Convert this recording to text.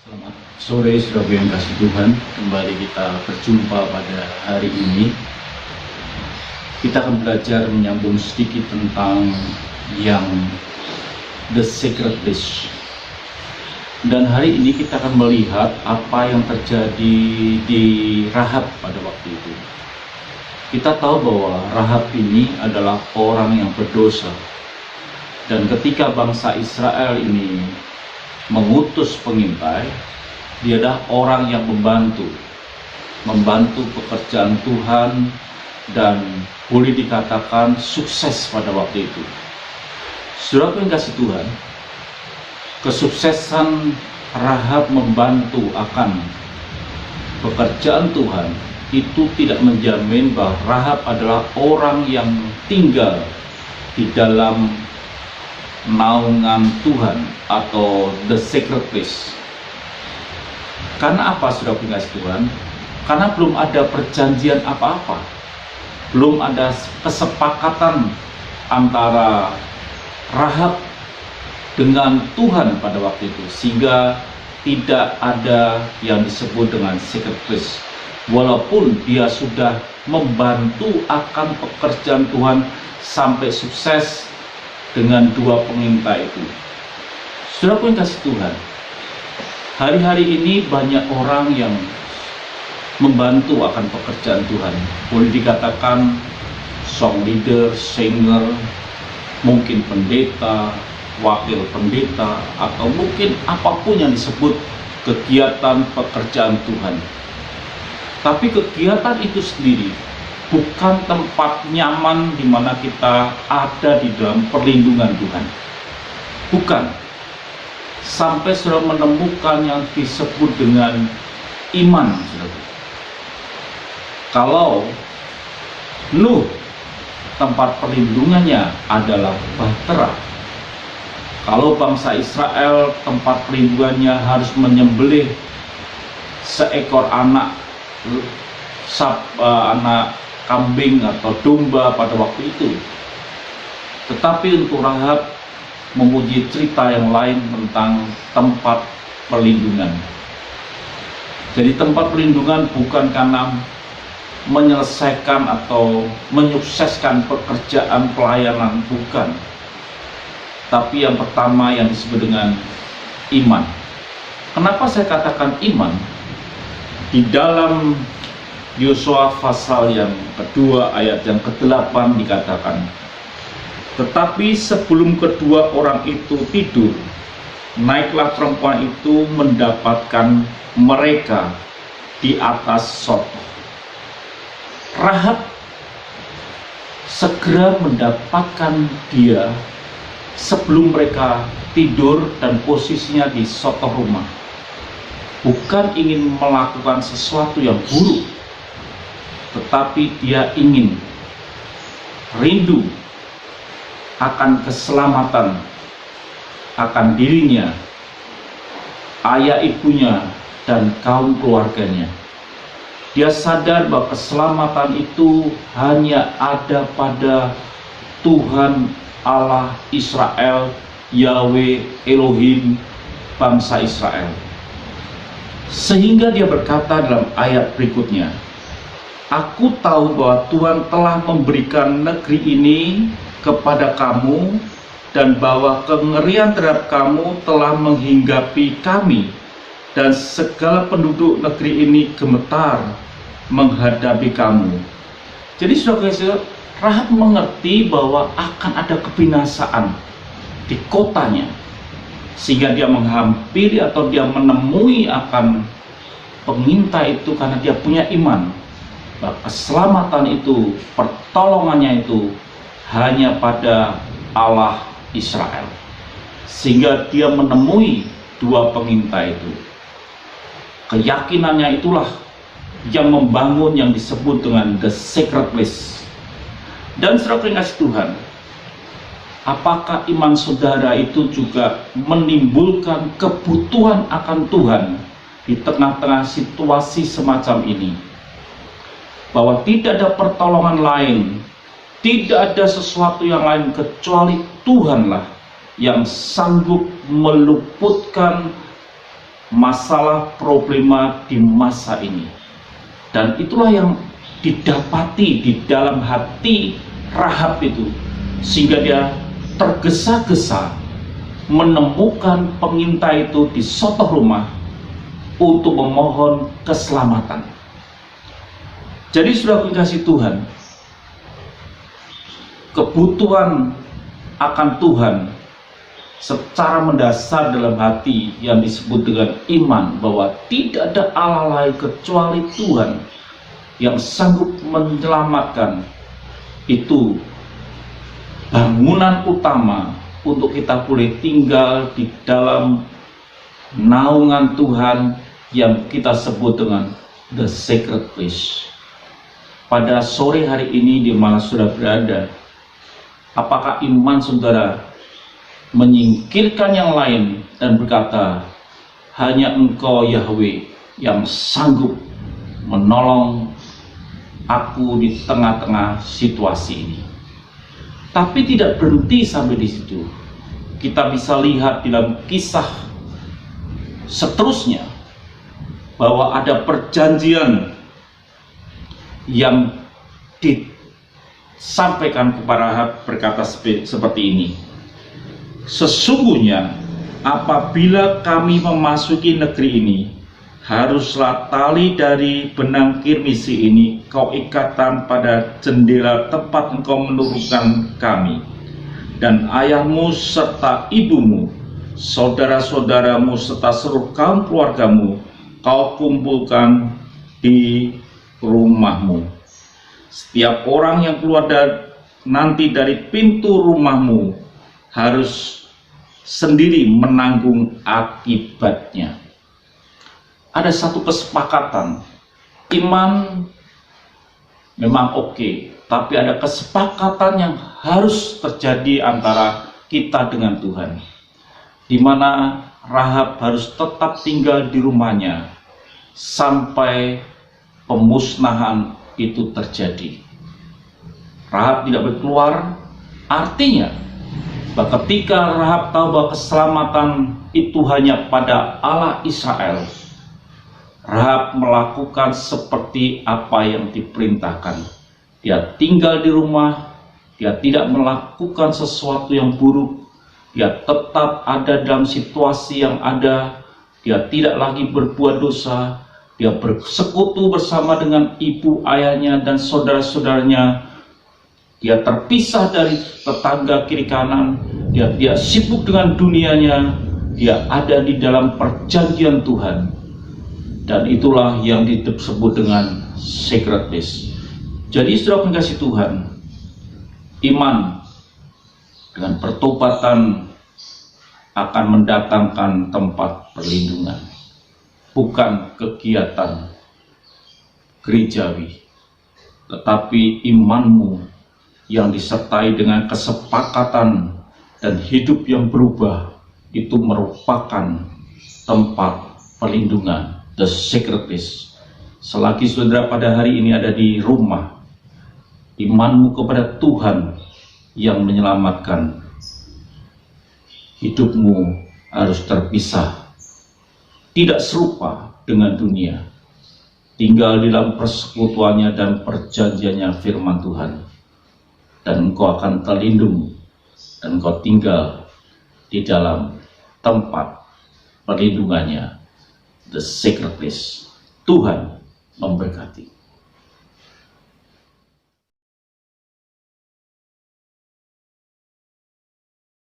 Selamat sore saudara yang kasih Tuhan. Kembali kita berjumpa pada hari ini. Kita akan belajar menyambung sedikit tentang yang The Secret Place. Dan hari ini kita akan melihat apa yang terjadi di Rahab pada waktu itu. Kita tahu bahwa Rahab ini adalah orang yang berdosa. Dan ketika bangsa Israel ini mengutus pengintai, dia adalah orang yang membantu pekerjaan Tuhan dan boleh dikatakan sukses pada waktu itu. Saudara yang kasih Tuhan, kesuksesan Rahab membantu akan pekerjaan Tuhan itu tidak menjamin bahwa Rahab adalah orang yang tinggal di dalam naungan Tuhan atau the secret place. Karena apa sudah kasih Tuhan? Karena belum ada perjanjian apa-apa, belum ada kesepakatan antara Rahab dengan Tuhan pada waktu itu, sehingga tidak ada yang disebut dengan secret place. Walaupun dia sudah membantu akan pekerjaan Tuhan sampai sukses dengan dua pengintai itu. Saudara yang kasih Tuhan, hari-hari ini banyak orang yang membantu akan pekerjaan Tuhan. Boleh dikatakan song leader, singer, mungkin pendeta, wakil pendeta, atau mungkin apapun yang disebut kegiatan pekerjaan Tuhan. Tapi kegiatan itu sendiri bukan tempat nyaman di mana kita ada di dalam perlindungan Tuhan. Bukan. Sampai sudah menemukan yang disebut dengan iman. Kalau Nuh tempat perlindungannya adalah bahtera, kalau bangsa Israel tempat perlindungannya harus menyembelih seekor anak kambing atau domba pada waktu itu. Tetapi untuk Rahab memuji cerita yang lain tentang tempat perlindungan. Jadi tempat perlindungan bukan karena menyelesaikan atau menyukseskan pekerjaan pelayanan, bukan. Tapi yang pertama yang disebut dengan iman. Kenapa saya katakan iman? Di dalam Yosua pasal yang kedua ayat yang ke-8 dikatakan, tetapi sebelum kedua orang itu tidur, naiklah perempuan itu mendapatkan mereka di atas Sotoh. Rahab segera mendapatkan dia sebelum mereka tidur dan posisinya di Sotoh rumah. Bukan ingin melakukan sesuatu yang buruk, tetapi dia ingin rindu akan keselamatan, akan dirinya, ayah ibunya, dan kaum keluarganya. Dia sadar bahwa keselamatan itu hanya ada pada Tuhan Allah Israel, Yahweh Elohim bangsa Israel. Sehingga dia berkata dalam ayat berikutnya, aku tahu bahwa Tuhan telah memberikan negeri ini kepada kamu, dan bahwa kengerian terhadap kamu telah menghinggapi kami, dan segala penduduk negeri ini gemetar menghadapi kamu. Jadi saudara, Rahab mengerti bahwa akan ada kebinasaan di kotanya, sehingga dia menghampiri atau dia menemui akan pengintai itu karena dia punya iman bahwa keselamatan itu, pertolongannya itu hanya pada Allah Israel. Sehingga dia menemui dua pengintai itu. Keyakinannya itulah yang membangun yang disebut dengan the secret place. Dan saudara yang kasih Tuhan, apakah iman saudara itu juga menimbulkan kebutuhan akan Tuhan di tengah-tengah situasi semacam ini? Bahwa tidak ada pertolongan lain, tidak ada sesuatu yang lain kecuali Tuhanlah yang sanggup meluputkan masalah problema di masa ini. Dan itulah yang didapati di dalam hati Rahab itu, sehingga dia tergesa-gesa menemukan pengintai itu di suatu rumah untuk memohon keselamatan. Jadi sudah dikasih Tuhan, kebutuhan akan Tuhan secara mendasar dalam hati yang disebut dengan iman, bahwa tidak ada Allah lain kecuali Tuhan yang sanggup menyelamatkan, itu bangunan utama untuk kita boleh tinggal di dalam naungan Tuhan yang kita sebut dengan the sacred place. Pada sore hari ini di mana sudah berada, apakah iman saudara menyingkirkan yang lain dan berkata, hanya Engkau Yahweh yang sanggup menolong aku di tengah-tengah situasi ini? Tapi tidak berhenti sampai di situ. Kita bisa lihat dalam kisah seterusnya bahwa ada perjanjian yang disampaikan kepada Rahab, berkata seperti ini, sesungguhnya apabila kami memasuki negeri ini, haruslah tali dari benang kirmisi ini kau ikatkan pada jendela tempat engkau menurunkan kami, dan ayahmu serta ibumu, saudara-saudaramu serta seluruh kaum keluargamu kau kumpulkan di rumahmu. Setiap orang yang keluar nanti dari pintu rumahmu harus sendiri menanggung akibatnya. Ada satu kesepakatan, iman memang oke, tapi ada kesepakatan yang harus terjadi antara kita dengan Tuhan, di mana Rahab harus tetap tinggal di rumahnya sampai pemusnahan itu terjadi. Rahab tidak boleh keluar, artinya bahwa ketika Rahab tahu bahwa keselamatan itu hanya pada Allah Israel, Rahab melakukan seperti apa yang diperintahkan. Dia tinggal di rumah, dia tidak melakukan sesuatu yang buruk, dia tetap ada dalam situasi yang ada, dia tidak lagi berbuat dosa, dia bersekutu bersama dengan ibu, ayahnya, dan saudara-saudaranya. Dia terpisah dari tetangga kiri kanan, dia sibuk dengan dunianya, dia ada di dalam perjanjian Tuhan. Dan itulah yang disebut dengan sacred place. Jadi saudara mengasihi Tuhan, iman dengan pertobatan akan mendatangkan tempat perlindungan, bukan kegiatan gerejawi, tetapi imanmu yang disertai dengan kesepakatan dan hidup yang berubah, itu merupakan tempat perlindungan, the sacred place. Selagi saudara pada hari ini ada di rumah, imanmu kepada Tuhan yang menyelamatkan, hidupmu harus terpisah, tidak serupa dengan dunia, tinggal di dalam persekutuannya dan perjanjiannya firman Tuhan, dan engkau akan terlindung, dan engkau tinggal di dalam tempat perlindungannya, the sacred place. Tuhan memberkati.